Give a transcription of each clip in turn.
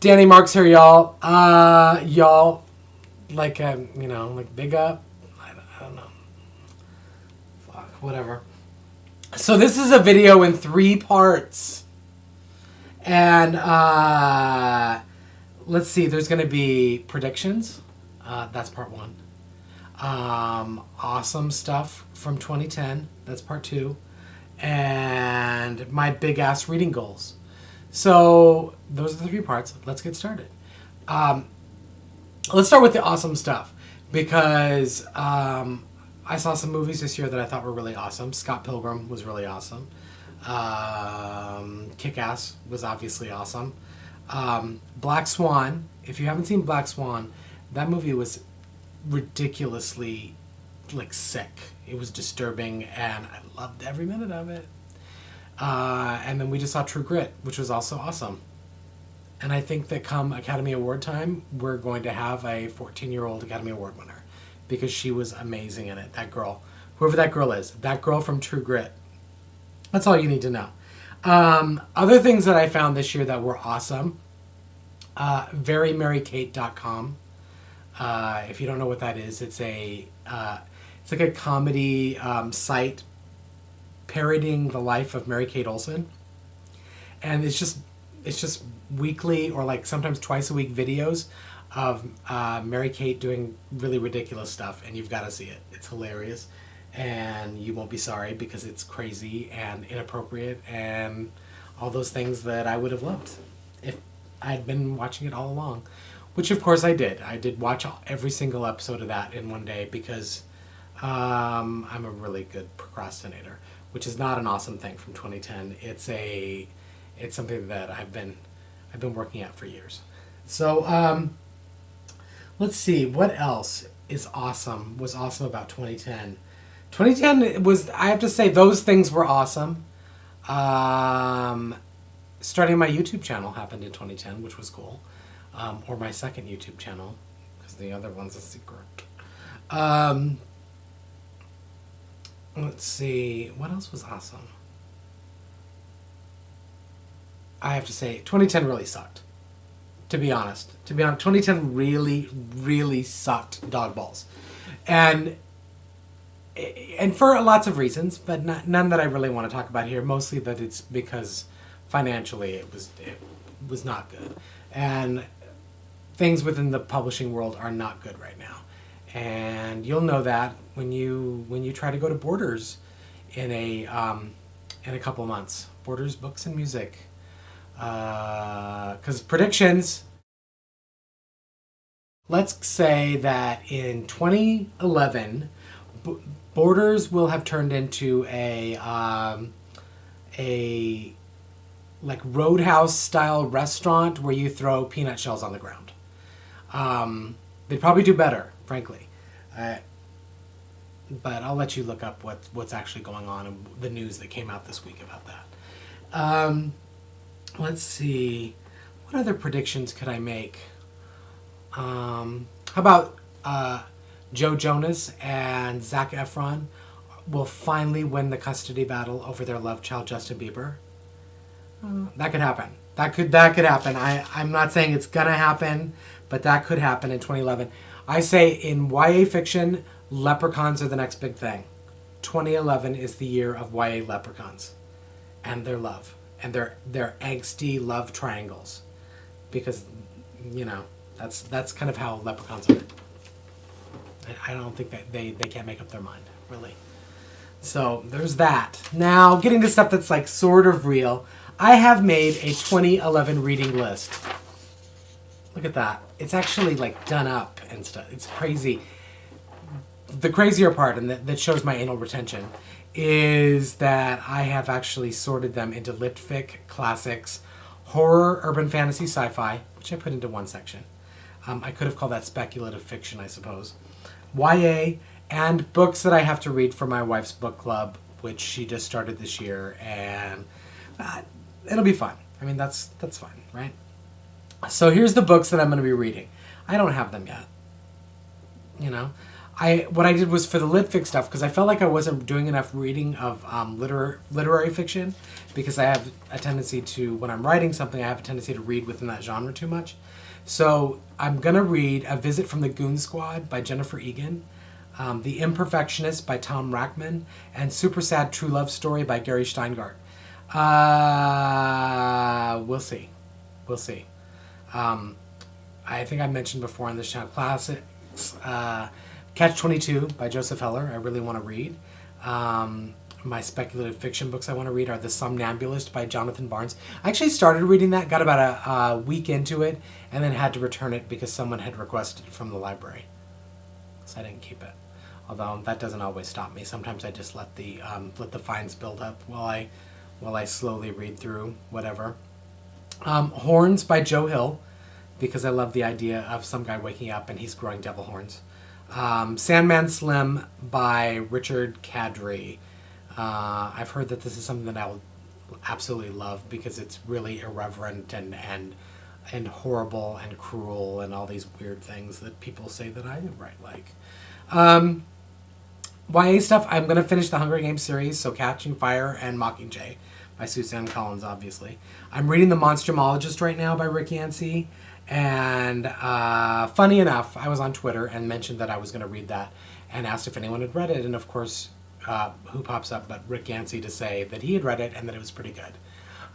Danny Marks here, y'all. Y'all, like, like big up. I don't know. Fuck, whatever. So this is a video in 3 parts. And, let's see, there's going to be predictions. That's part 1. Awesome stuff from 2010. That's part 2. And my big ass reading goals. So those are the 3 parts. Let's get started. Let's start with the awesome stuff because I saw some movies this year that I thought were really awesome. Scott Pilgrim was really awesome. Kick-Ass was obviously awesome. Black Swan. If you haven't seen Black Swan, that movie was ridiculously sick. It was disturbing and I loved every minute of it. And then we just saw True Grit, which was also awesome. And I think that come Academy Award time, we're going to have a 14-year-old Academy Award winner because she was amazing in it. That girl, whoever that girl is, that girl from True Grit. That's all you need to know. Other things that I found this year that were awesome, verymarykate.com. If you don't know what that is, it's like a comedy site parodying the life of Mary-Kate Olsen, and it's just weekly or sometimes twice a week videos of Mary-Kate doing really ridiculous stuff, and you've got to see it. It's hilarious, and you won't be sorry because it's crazy and inappropriate and all those things that I would have loved if I'd been watching it all along. Which, of course, I did. I did watch every single episode of that in one day because I'm a really good procrastinator, which is not an awesome thing from 2010. It's something that I've been working at for years. So let's see what else was awesome about 2010. 2010 was, I have to say, those things were awesome. Starting my YouTube channel happened in 2010, which was cool. Or my second YouTube channel, because the other one's a secret. Let's see, what else was awesome? I have to say, 2010 really sucked. To be honest, 2010 really, really sucked dog balls, and for lots of reasons, but none that I really want to talk about here. Mostly that it's because financially it was not good, and things within the publishing world are not good right now, and you'll know that when you try to go to Borders in a couple months. Borders Books and Music, because predictions. Let's say that in 2011, Borders will have turned into a Roadhouse style restaurant where you throw peanut shells on the ground. They'd probably do better, frankly. But I'll let you look up what's actually going on and the news that came out this week about that. Let's see. What other predictions could I make? How about Joe Jonas and Zac Efron will finally win the custody battle over their love child, Justin Bieber? That could happen. That could happen. I'm not saying it's gonna happen, but that could happen in 2011. I say in YA fiction, leprechauns are the next big thing. 2011 is the year of YA leprechauns and their love and their angsty love triangles, because that's kind of how leprechauns are. I don't think that they can't make up their mind, really. So there's that. Now, getting to stuff that's sort of real, I have made a 2011 reading list. Look at that. It's actually done up and stuff. It's crazy. The crazier part, and that shows my anal retention, is that I have actually sorted them into lit fic, classics, horror, urban fantasy, sci-fi, which I put into one section. I could have called that speculative fiction, I suppose. YA, and books that I have to read for my wife's book club, which she just started this year, and it'll be fun. I mean, that's fine, right? So here's the books that I'm going to be reading. I don't have them yet. what I did was for the lit fic stuff, because I felt like I wasn't doing enough reading of literary fiction, because I have a tendency to, when I'm writing something, I have a tendency to read within that genre too much. So I'm going to read A Visit from the Goon Squad by Jennifer Egan, The Imperfectionist by Tom Rackman, and Super Sad True Love Story by Gary Steingart. We'll see. We'll see. I think I mentioned before on this channel, classics, Catch-22 by Joseph Heller, I really want to read. My speculative fiction books I want to read are The Somnambulist by Jonathan Barnes. I actually started reading that, got about a week into it, and then had to return it because someone had requested it from the library. So I didn't keep it. Although that doesn't always stop me. Sometimes I just let the fines build up while I slowly read through whatever. Horns by Joe Hill, because I love the idea of some guy waking up and he's growing devil horns. Sandman Slim by Richard Kadri. I've heard that this is something that I will absolutely love because it's really irreverent and horrible and cruel and all these weird things that people say that I write like. YA stuff, I'm going to finish the Hunger Games series, so Catching Fire and Mockingjay by Suzanne Collins, obviously. I'm reading The Monstermologist right now by Rick Yancey, and funny enough, I was on Twitter and mentioned that I was going to read that and asked if anyone had read it, and of course, who pops up but Rick Yancey to say that he had read it and that it was pretty good.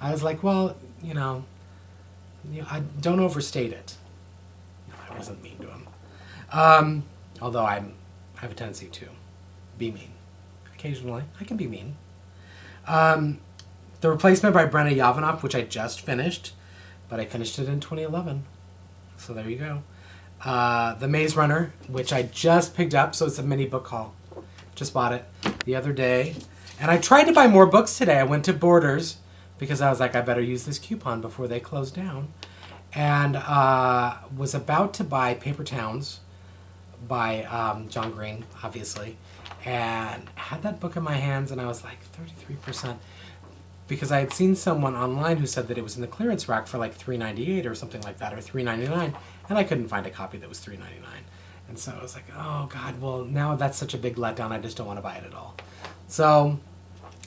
I was like, well, I don't overstate it. No, I wasn't mean to him. Although I have a tendency to be mean. Occasionally, I can be mean. The Replacement by Brenna Yovanov, which I just finished, but I finished it in 2011. So there you go. The Maze Runner, which I just picked up, so it's a mini book haul. Just bought it the other day. And I tried to buy more books today. I went to Borders because I was like, I better use this coupon before they close down. And was about to buy Paper Towns by John Green, obviously. And had that book in my hands, and I was like, 33%. Because I had seen someone online who said that it was in the clearance rack for like $3.98 or something like that, or $3.99, and I couldn't find a copy that was $3.99. And so I was like, oh God, well now that's such a big letdown, I just don't want to buy it at all. So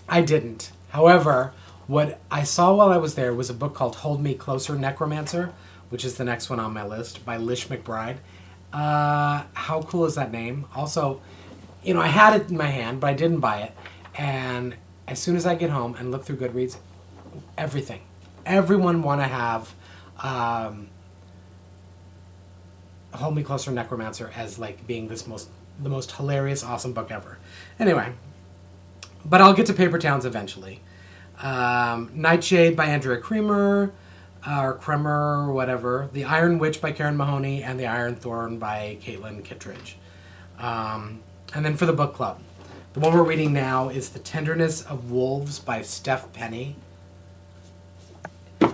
I didn't. However, what I saw while I was there was a book called Hold Me Closer, Necromancer, which is the next one on my list, by Lish McBride. How cool is that name? Also, I had it in my hand, but I didn't buy it. And as soon as I get home and look through Goodreads, everyone want to have Hold Me Closer, Necromancer as like being the most hilarious, awesome book ever. Anyway, but I'll get to Paper Towns eventually. Nightshade by Andrea Cremer, or Kremer, or whatever. The Iron Witch by Karen Mahoney, and The Iron Thorn by Caitlin Kittredge. And then for the book club, the one we're reading now is The Tenderness of Wolves by Steph Penny,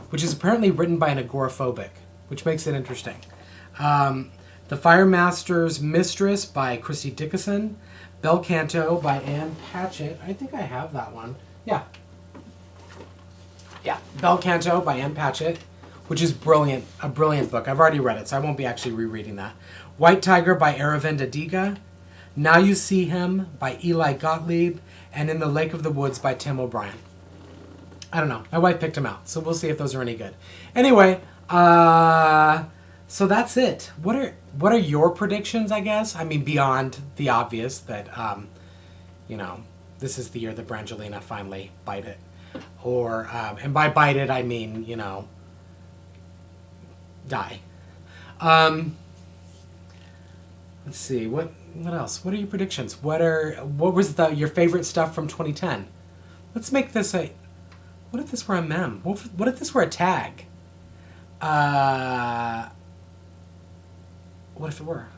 which is apparently written by an agoraphobic, which makes it interesting. The Firemaster's Mistress by Christy Dickinson. Bel Canto by Ann Patchett. I think I have that one. Yeah. Bel Canto by Ann Patchett, which is brilliant. A brilliant book. I've already read it, so I won't be actually rereading that. White Tiger by Aravinda Diga. Now You See Him by Eli Gottlieb. And In the Lake of the Woods by Tim O'Brien. I don't know. My wife picked them out, so we'll see if those are any good. Anyway, so that's it. What are your predictions, I guess? I mean, beyond the obvious that, this is the year that Brangelina finally bite it. Or, and by bite it, I mean, die. Let's see, what else? What are your predictions? What was your favorite stuff from 2010? Let's make this what if this were a mem? What if this were a tag? What if it were?